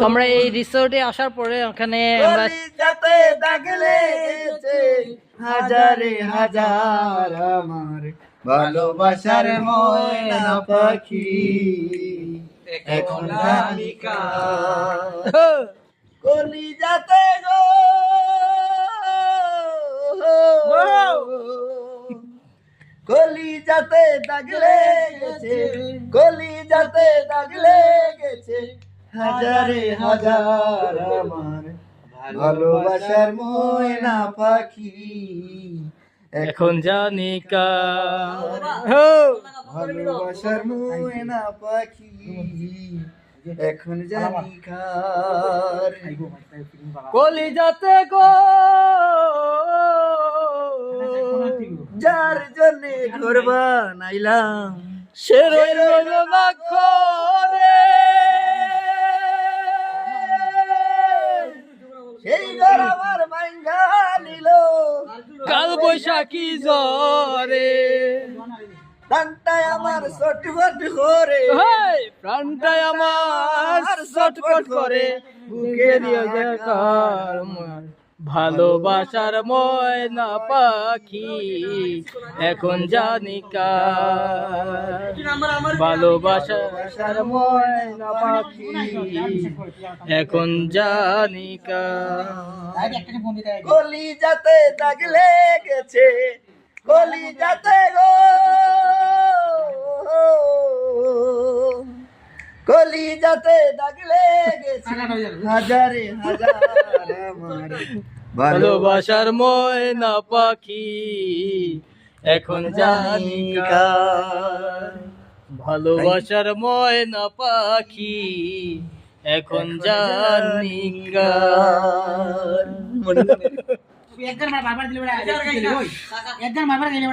আমরা এই রিসোর্টে আসার পরে ওখানে আমরা যাতে দাগ লেগেছে হাজারে হাজার আমার ভালোবাসার ময়না পাখি এখন জানি কার কলিজাতে গো কলিজাতে দাগ লেগেছে কলিজাতে দাগ লেগেছে হাজারে হাজার আমার ভালোবাসার ময়না পাখি এখন জানি কার ভালোবাসার ময়না পাখি এখন জানি কার কলিজাতে গো যার জন্যে ঘর বানাইলাম সে রইল না ঘরে সেই ঘর আমার ভাঙ্গা নিল কাল বৈশাখী জ্বরে প্রাণটায় আমার ছটফট করে প্রাণটাই আমার ছটফট করে বুকে দিয়ে দেখার ভালোবাসার ময়না পাখি এখন জানি কার ভালোবাসার ময়না পাখি এখন জানি কার কলিজাতে দাগ লেগেছে কলিজাতে গো কলিজাতে দাগ লেগেছে হাজারে হাজার আমার ভালোবাসার ময়না পাখি এখন জানি কার ভালোবাসার ময়না পাখি এখন জানি কার একজন বারবার দিলে একজন বারবার গেলে